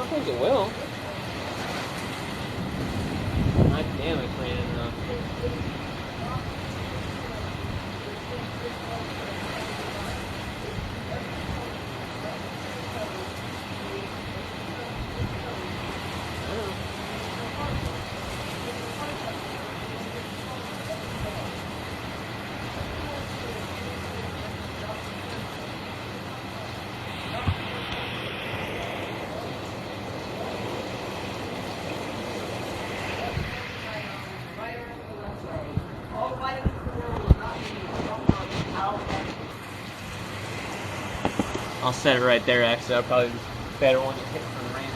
don't think it will. God damn, it's raining enough. I'll set it right there, actually. I'll probably be better when it hits from the rain.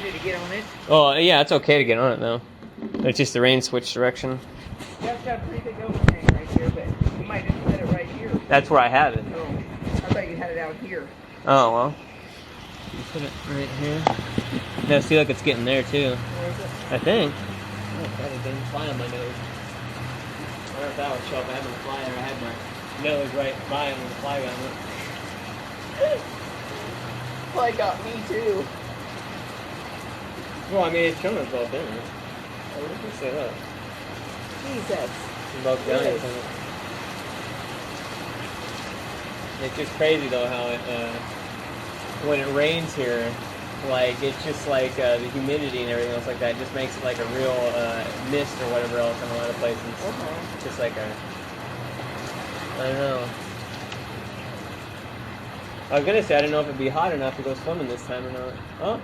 To get on it. Oh, yeah, it's okay to get on it, though. It's just the rain switched direction. You have to have a pretty big overhang right here, but you might just set it right here. That's where I have it. Oh, I thought you had it out here. Oh, well. You put it right here. Yeah, see, look, it's getting there, too. Where is it? I think. Oh, God, it didn't fly on my nose. I wonder if that would show up. I had my fly there. I had my nose right by it when the fly got it. Fly got me too. Well, I mean, it's showing us both in it. Oh, what did you say that? Jesus. Both Yes. giants in it. It's just crazy, though, how it, when it rains here, like, it's just like the humidity and everything else like that just makes it like a real mist or whatever else in a lot of places. Uh-huh. Just like a, I don't know. I was gonna say I didn't know if it'd be hot enough to go swimming this time or not. Oh,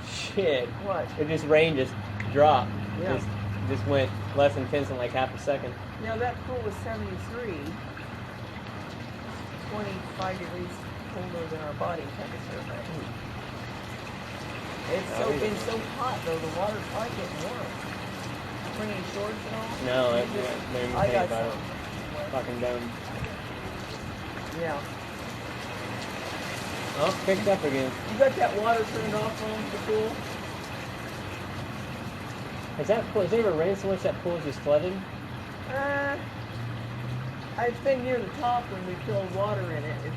shit! What? It just rain just dropped. Yeah. Just went less intense in like half a second. You know, that pool was 73. 25 degrees colder than our body temperature. It's been so hot though. The water's probably getting warm. Bringing shorts and all. No, I didn't even I think got about some. it. Fucking dumb. Yeah. Oh, picked up again. You got that water turned off on the pool? Has it ever rained so much that pool is just flooded? It's been near the top when we filled water in it.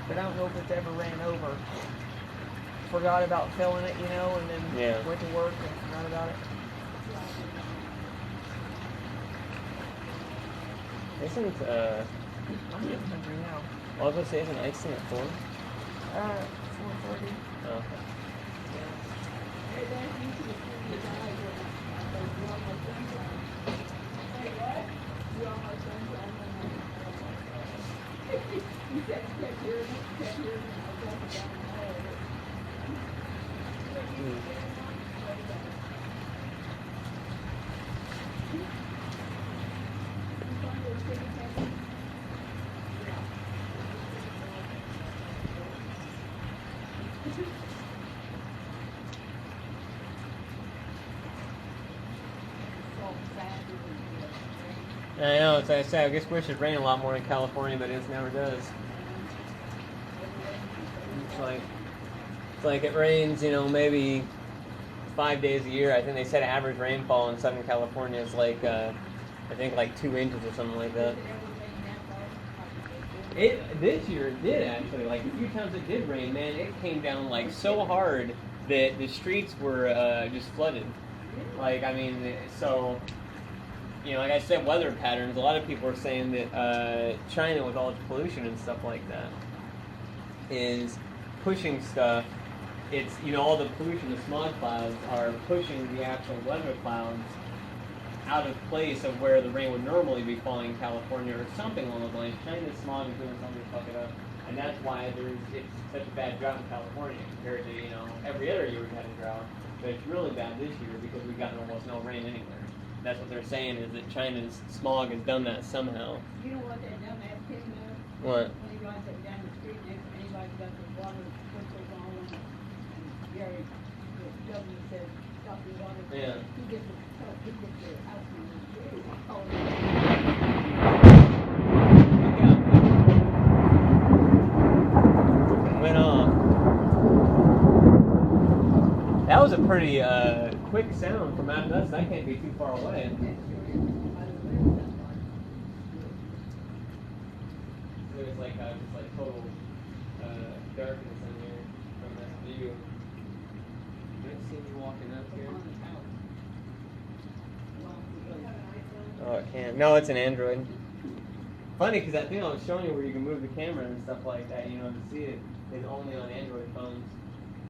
But I don't know if it's ever ran over. Forgot about filling it, and then went to work and forgot about it. Isn't I'm getting hungry now. I was gonna say, isn't icing at 4? 4:30. Oh, okay. I know, it's like I said, I guess we should rain a lot more in California, but it never does. It's like it rains, maybe 5 days a year. I think they said average rainfall in Southern California is like, I think like 2 inches or something like that. This year it did actually, like a few times it did rain, man, it came down like so hard that the streets were just flooded. Like, I mean, so... like I said, weather patterns, a lot of people are saying that China, with all its pollution and stuff like that, is pushing stuff. It's, all the pollution, the smog clouds, are pushing the actual weather clouds out of place of where the rain would normally be falling in California or something along those lines. China's smog is doing something to fuck it up. And that's why it's such a bad drought in California compared to, every other year we've had a drought. But it's really bad this year because we've gotten almost no rain anywhere. That's what they're saying, is that China's smog has done that somehow. You know what that dumbass kid knows? What? When he rides up down the street next to anybody got the water sprinklers on and Gary somebody said, stop the water. Yeah. He gets the house and went off. That was a pretty quick sound from after us. That can't be too far away. There's like just like total darkness in here from this view. I see you walking up here. Oh, it can't. No, it's an Android. Funny, because that thing I was showing you where you can move the camera and stuff like that, you know, to see it is only on Android